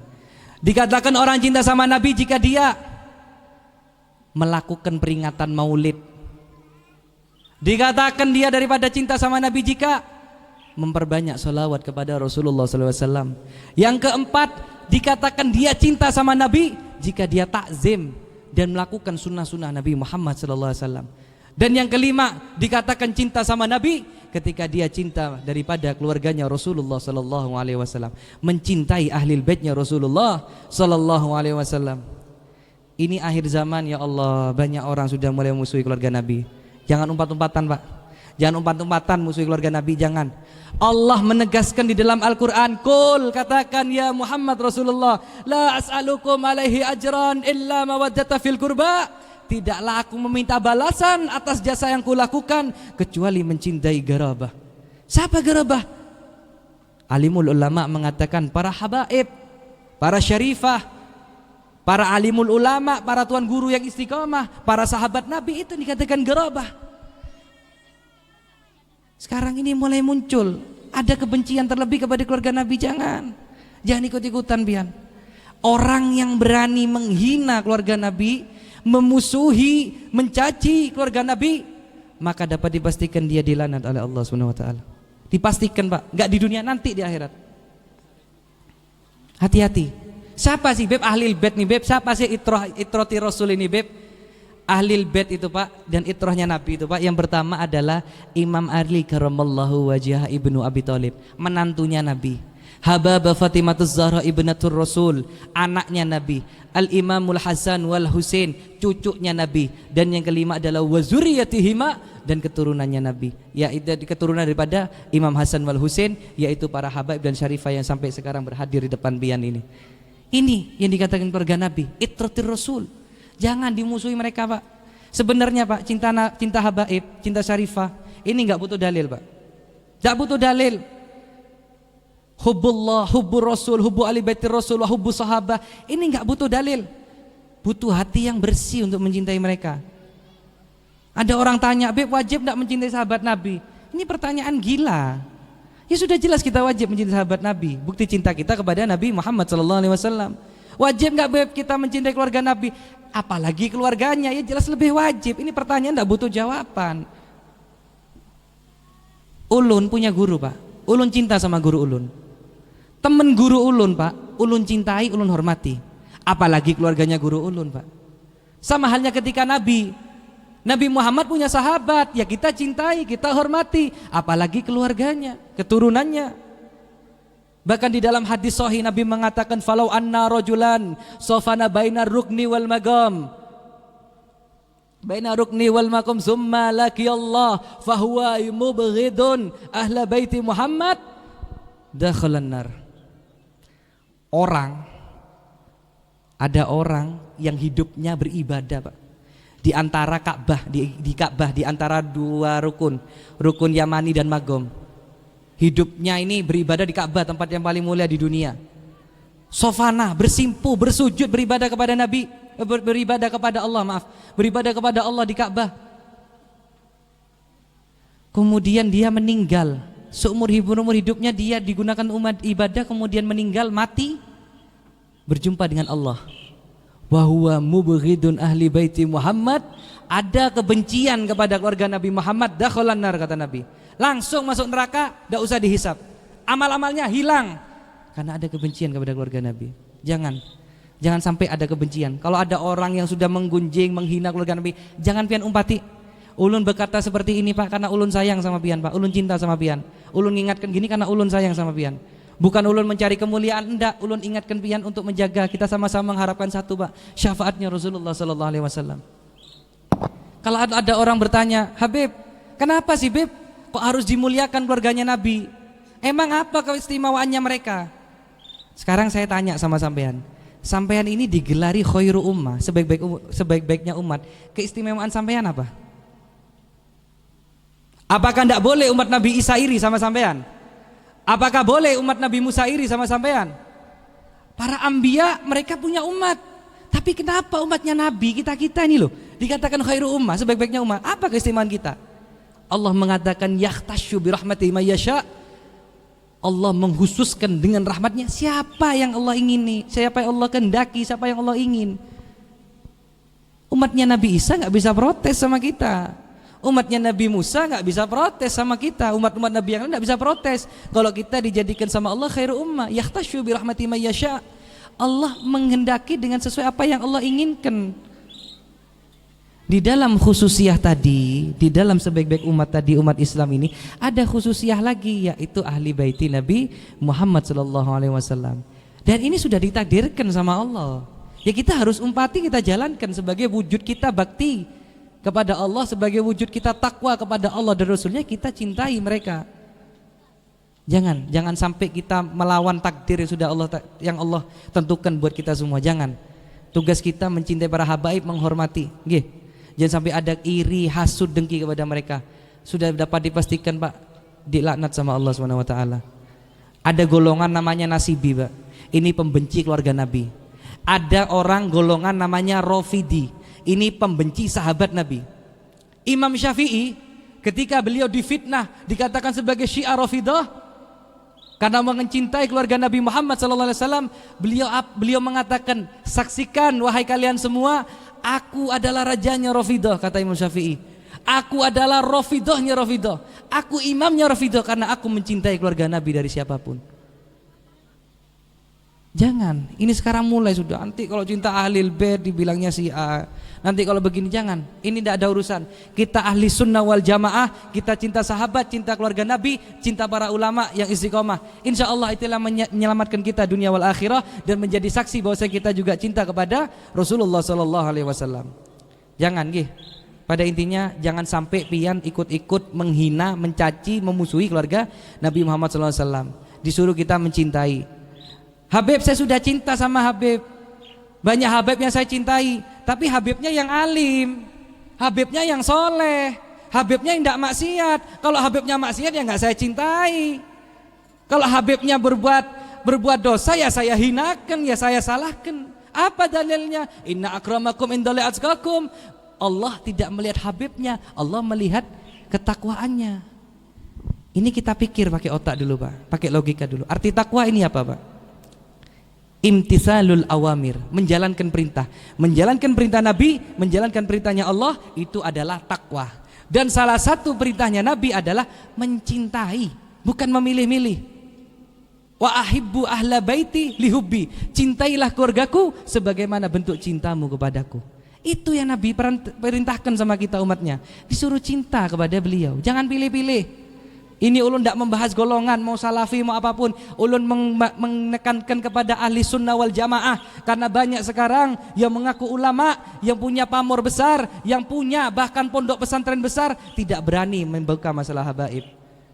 Dikatakan orang cinta sama Nabi jika dia melakukan peringatan Maulid. Dikatakan dia daripada cinta sama Nabi jika memperbanyak sholawat kepada Rasulullah SAW. Yang keempat, dikatakan dia cinta sama Nabi jika dia takzim dan melakukan sunnah-sunnah Nabi Muhammad SAW. Dan yang kelima, dikatakan cinta sama Nabi ketika dia cinta daripada keluarganya Rasulullah SAW, mencintai ahlil baitnya Rasulullah SAW. Ini akhir zaman, ya Allah, banyak orang sudah mulai memusuhi keluarga Nabi. Jangan umpat-umpatan, Pak. Jangan umpat-umpatan musuhi keluarga Nabi, jangan. Allah menegaskan di dalam Al-Quran, Qul, katakan ya Muhammad Rasulullah, la as'alukum alaihi ajran illa mawaddata fil qurba. Tidaklah aku meminta balasan atas jasa yang kulakukan kecuali mencintai garabah. Siapa garabah? Alimul ulama mengatakan para habaib, para syarifah, para alimul ulama, para tuan guru yang istiqamah, para sahabat Nabi, itu dikatakan garabah. Sekarang ini mulai muncul ada kebencian terlebih kepada keluarga Nabi. Jangan ikut-ikutan, pian. Orang yang berani menghina keluarga Nabi, memusuhi, mencaci keluarga Nabi, maka dapat dipastikan dia dilaknat oleh Allah Subhanahu wa taala. Dipastikan, Pak, enggak di dunia, nanti di akhirat. Hati-hati. Siapa sih Beb ahlil bait nih Beb? Siapa sih itrati Rasul ini Beb? Ahlil bait itu Pak, dan itrahnya Nabi itu Pak, yang pertama adalah Imam Ali karamallahu wajhah ibnu Abi Thalib, menantunya Nabi. Hababa Fatimatuz Zahra ibnatur Rasul, anaknya Nabi. Al-Imamul Hasan wal Husain, cucunya Nabi. Dan yang kelima adalah wazuriyatihima, dan keturunannya Nabi, yaitu keturunan daripada Imam Hasan wal Husain, yaitu para habaib dan syarifah yang sampai sekarang berhadir di depan pian ini. Ini yang dikatakan keluarga Nabi, itratir Rasul. Jangan dimusuhi mereka, Pak. Sebenarnya Pak, cinta habaib, cinta syarifah, ini enggak butuh dalil, Pak. Enggak butuh dalil. Hubbullah, hubbur Rasul, hubbu ali baitir Rasul, wa hubbu sahabah. Ini enggak butuh dalil. Butuh hati yang bersih untuk mencintai mereka. Ada orang tanya, Beb, wajib enggak mencintai sahabat Nabi? Ini pertanyaan gila. Ya sudah jelas kita wajib mencintai sahabat Nabi. Bukti cinta kita kepada Nabi Muhammad SAW. Wajib enggak Beb kita mencintai keluarga Nabi? Apalagi keluarganya, ya jelas lebih wajib. Ini pertanyaan enggak butuh jawaban. Ulun punya guru, Pak. Ulun cinta sama guru Ulun. Temen guru Ulun, Pak, Ulun cintai, Ulun hormati. Apalagi keluarganya guru Ulun, Pak. Sama halnya ketika Nabi Muhammad punya sahabat, ya kita cintai, kita hormati. Apalagi keluarganya, keturunannya. Bahkan di dalam hadis sahih Nabi mengatakan, falau anna rajulan sofana bainar rukni wal magam, baina rukni wal maqam summa laqiyallah fahuwa mubghidun ahla baiti Muhammad dakhalan nar. Ada orang yang hidupnya beribadah, Pak, di antara Ka'bah, di Ka'bah, di antara dua rukun Yamani dan Magom. Hidupnya ini beribadah di Ka'bah, tempat yang paling mulia di dunia. Sofana, bersimpu, bersujud, beribadah kepada Nabi, beribadah kepada Allah, beribadah kepada Allah di Ka'bah. Kemudian dia meninggal. Seumur hidupnya dia digunakan umat ibadah, kemudian meninggal, mati, berjumpa dengan Allah. Wa huwa mubghidun ahli baiti Muhammad, ada kebencian kepada keluarga Nabi Muhammad, dakhalan nar, kata Nabi. Langsung masuk neraka, enggak usah dihisab. Amal-amalnya hilang karena ada kebencian kepada keluarga Nabi. Jangan sampai ada kebencian. Kalau ada orang yang sudah menggunjing, menghina keluarga Nabi, jangan pian umpati. Ulun berkata seperti ini, Pak, karena ulun sayang sama pian, Pak. Ulun cinta sama pian. Ulun ingatkan gini karena ulun sayang sama pian. Bukan ulun mencari kemuliaan, enggak. Ulun ingatkan pian untuk menjaga. Kita sama-sama mengharapkan satu, Pak, syafaatnya Rasulullah sallallahu alaihi wasallam. Kalau ada orang bertanya, Habib, kenapa sih Beb kok harus dimuliakan keluarganya Nabi? Emang apa keistimewaannya mereka? Sekarang saya tanya sama sampean. Sampean ini digelari khairu ummah, sebaik-baiknya umat. Keistimewaan sampean apa? Apakah tidak boleh umat Nabi Isa iri sama sampean? Apakah boleh umat Nabi Musa iri sama sampean? Para anbiya mereka punya umat. Tapi kenapa umatnya Nabi, kita ini loh, dikatakan khairu ummah, sebaik-baiknya umat? Apa keistimewaan kita? Allah mengatakan yahtasyu birahmati may yasha. Allah menghususkan dengan rahmatnya siapa yang Allah ingini, siapa yang Allah kehendaki, siapa yang Allah ingin. Umatnya Nabi Isa nggak bisa protes sama kita. Umatnya Nabi Musa nggak bisa protes sama kita. Umat-umat Nabi yang lain nggak bisa protes. Kalau kita dijadikan sama Allah khairu ummah, yahtasyu birahmati may yasha. Allah menghendaki dengan sesuai apa yang Allah inginkan. Di dalam khususiyah tadi, di dalam sebaik-baik umat tadi, umat Islam ini ada khususiyah lagi, yaitu ahli baiti Nabi Muhammad SAW. Dan ini sudah ditakdirkan sama Allah. Ya kita harus umpati, kita jalankan sebagai wujud kita bakti kepada Allah, sebagai wujud kita takwa kepada Allah dan Rasulnya, kita cintai mereka. Jangan sampai kita melawan takdir yang Allah tentukan buat kita semua. Jangan. Tugas kita mencintai para habaib, menghormati. Nggih. Jangan sampai ada iri, hasud, dengki kepada mereka. Sudah dapat dipastikan, Pak, dilaknat sama Allah SWT. Ada golongan namanya Nasibi, Pak. Ini pembenci keluarga Nabi. Ada orang golongan namanya Rafidi. Ini pembenci sahabat Nabi. Imam Syafi'i ketika beliau difitnah, dikatakan sebagai Syiah Rafidah, Karena mencintai keluarga Nabi Muhammad SAW, beliau mengatakan, saksikan wahai kalian semua, aku adalah rajanya Rafidah, kata Imam Syafi'i. Aku adalah Rafidahnya Rafidah, aku imamnya Rafidah karena aku mencintai keluarga Nabi dari siapapun. Jangan, ini sekarang mulai sudah. Nanti kalau cinta Ahlul Bait dibilangnya si A. Nanti kalau begini jangan. Ini tidak ada urusan. Kita ahli sunnah wal jamaah, kita cinta sahabat, cinta keluarga Nabi, cinta para ulama yang istiqomah. Insya Allah itulah menyelamatkan kita dunia wal akhirah dan menjadi saksi bahwa kita juga cinta kepada Rasulullah SAW. Jangan, gih. Pada intinya jangan sampai pian ikut-ikut menghina, mencaci, memusuhi keluarga Nabi Muhammad SAW. Disuruh kita mencintai. Habib, saya sudah cinta sama Habib. Banyak Habib yang saya cintai, tapi Habibnya yang alim, Habibnya yang soleh, Habibnya yang tidak maksiat. Kalau Habibnya maksiat ya nggak saya cintai. Kalau Habibnya berbuat dosa ya saya hinakan, ya saya salahkan. Apa dalilnya? Inna akramakum indallahi atqakum. Allah tidak melihat Habibnya, Allah melihat ketakwaannya. Ini kita pikir pakai otak dulu, Pak, pakai logika dulu. Arti takwa ini apa, Pak? Imtithalul awamir, menjalankan perintah. Menjalankan perintah Nabi, menjalankan perintahnya Allah, itu adalah takwa. Dan salah satu perintahnya Nabi adalah mencintai, bukan memilih-milih. Wa ahibbu ahla baiti lihubbi, cintailah keluargaku sebagaimana bentuk cintamu kepadaku. Itu yang Nabi perintahkan sama kita umatnya. Disuruh cinta kepada beliau, jangan pilih-pilih. Ini ulun tidak membahas golongan, mau salafi mau apapun. Ulun menekankan kepada ahli sunnah wal jamaah. Karena banyak sekarang yang mengaku ulama, yang punya pamor besar, yang punya bahkan pondok pesantren besar, tidak berani membuka masalah habaib,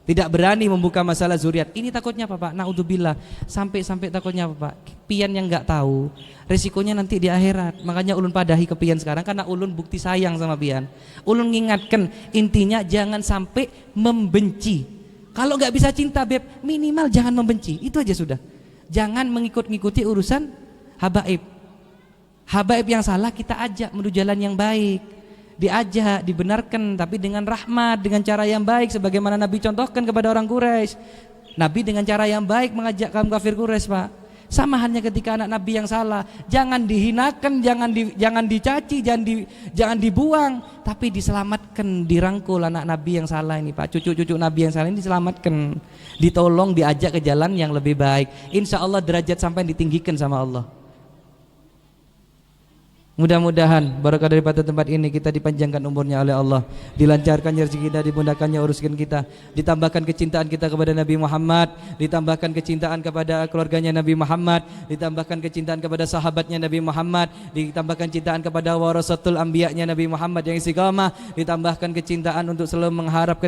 tidak berani membuka masalah zuriat. Ini takutnya apa, Pak? Naudzubillah. Sampai takutnya apa, Pak? Pian yang nggak tahu resikonya nanti di akhirat. Makanya ulun padahi ke pian sekarang karena ulun bukti sayang sama pian. Ulun ngingatkan, intinya jangan sampai membenci. Kalau nggak bisa cinta, Beb, minimal jangan membenci. Itu aja sudah. Jangan mengikut-ngikuti urusan habaib. Habaib yang salah kita ajak menuju jalan yang baik. Diajak, dibenarkan, tapi dengan rahmat, dengan cara yang baik, sebagaimana Nabi contohkan kepada orang Quraisy. Nabi dengan cara yang baik mengajak kaum kafir Quraisy, Pak. Sama halnya ketika anak Nabi yang salah, jangan dihinakan, jangan dicaci, jangan dibuang, tapi diselamatkan, dirangkul anak Nabi yang salah ini, Pak. Cucu-cucu Nabi yang salah ini diselamatkan, ditolong, diajak ke jalan yang lebih baik. Insya Allah derajat sampai ditinggikan sama Allah. Mudah-mudahan berkah daripada tempat ini kita dipanjangkan umurnya oleh Allah, dilancarkan rezeki kita, dimudahkannya urusan kita, ditambahkan kecintaan kita kepada Nabi Muhammad, ditambahkan kecintaan kepada keluarganya Nabi Muhammad, ditambahkan kecintaan kepada sahabatnya Nabi Muhammad, ditambahkan kecintaan kepada warasatul anbiya'nya Nabi Muhammad yang istiqamah, ditambahkan kecintaan untuk selalu mengharap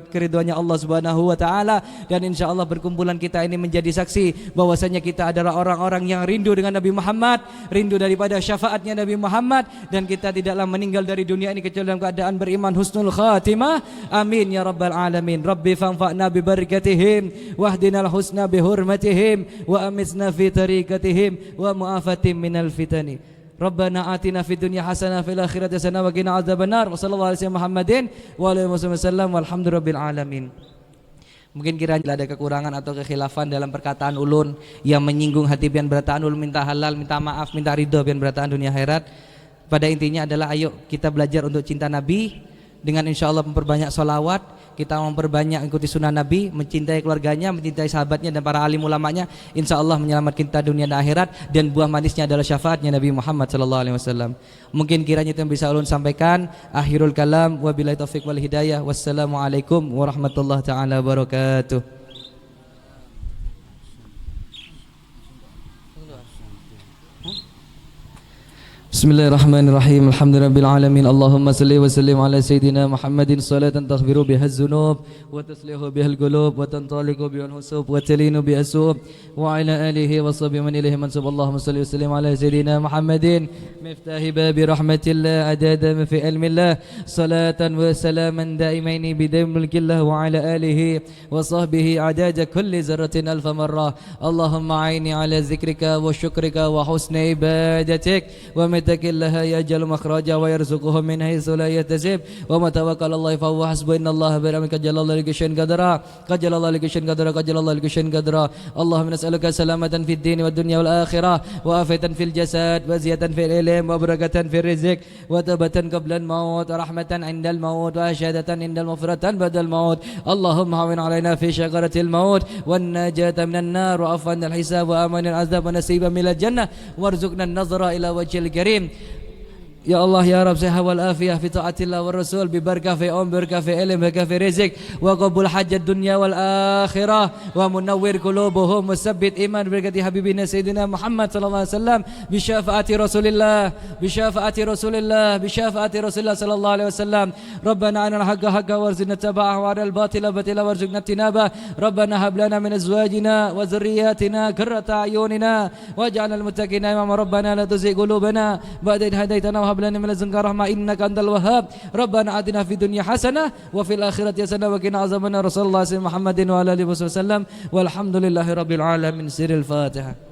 keridhoannya Allah Subhanahu wa taala. Dan insyaallah berkumpulan kita ini menjadi saksi bahwasanya kita adalah orang-orang yang rindu dengan Nabi Muhammad, rindu daripada syafaatnya Nabi Muhammad, dan kita tidaklah meninggal dari dunia ini kecuali dalam keadaan beriman husnul khatimah. Amin ya rabbal alamin. Rabbi fanfa'na bi barakatihim wahdinal husna bi hurmatihim wa amitna fi tariqatihim wa mu'afatim minal fitani. Rabbana atina fid dunya hasanah fil akhirati hasanah wa qina adzabannar. Wa sallallahu alaihi Muhammadin wa alihi wasallam walhamdulillahil alamin. Mungkin kiranya ada kekurangan atau kekhilafan dalam perkataan ulun yang menyinggung hati pian berataan, ulun minta halal, minta maaf, minta ridho pian berataan dunia akhirat. Pada intinya adalah ayo kita belajar untuk cinta Nabi dengan insyaallah memperbanyak sholawat, kita memperbanyak ikuti sunnah Nabi, mencintai keluarganya, mencintai sahabatnya dan para alim ulamanya. Insyaallah menyelamatkan kita dunia dan akhirat, dan buah manisnya adalah syafaatnya Nabi Muhammad SAW. Mungkin kiranya itu yang bisa ulun sampaikan. Akhirul kalam, wabillahi taufiq wal hidayah. Wassalamualaikum warahmatullahi taala wabarakatuh. Bismillahirrahmanirrahim. Alhamdulillahirabbil alamin. Allahumma salli wa sallim ala sayyidina Muhammadin salatan taghfiru biha az-zunub wa taslihu biha al-qulub wa tantaliqu biha al-husub wa talinu biha as-sub wa ala alihi wa sahbihi man ilayhi mansub. Allahumma salli wa sallim ala sayyidina Muhammadin miftahi babi rahmatillah adada ma fi ilmillah salatan wa salaman daimaini bidaim mulkillah wa ala alihi wa sahbihi adada kulli zarratin alf marrah. Allahumma aini ala zikrika wa syukrika wa husni ibadatik wa يتق الله يجعل مخرجا ويرزقه من حيث لا يحتسب وما توكل على الله فهو حسبه إن الله برحمته قد جعل الله لك شيئا قدرا قد جعل الله لك شيئا قدرا قد جعل الله لك شيئا قدرا اللهم نسألك سلامة في الدين والدنيا والآخرة وعافية في الجسد وزيادة في العلم وبركة في الرزق وتوبة قبل الموت ورحمة عند الموت وشهادة عند المغفرة بعد الموت اللهم هون علينا في شجرة الموت والنجاة من النار وعفوا عن الحساب وأمان العذاب ونصيبا من الجنة وارزقنا النظر إلى وجه الكريم Ya Allah ya Rabb sehat wal afiyah fi taatillah wa rasul bi barakah fi umr barakah fi ilm barakah fi rizq wa qabul hajat dunya wal akhirah wa munawwir qulubuhum musabbit iman barakati habibina sayyidina Muhammad sallallahu alaihi wasallam bi syafaati Rasulillah bi syafaati Rasulillah bi syafaati Rasulillah sallallahu alaihi wasallam Rabbana anal haqqa haqqa warzuqna tabaahu wa anal batila batila warzuqna tinaba Rabbana hab lana min azwajina wa dhurriyyatina qurrata ayunina waj'alna lil muttaqina imama Rabbana la tuzigh qulubana ba'da idh hadaytana وهب لنا من لدنك رحمة إنك أنت الوهاب ربنا آتنا في الدنيا حسنة وفي الآخرة حسنة وقنا عذاب النار رسول الله محمد وعلى آله وصحبه وسلم والحمد لله رب العالمين سر الفاتحة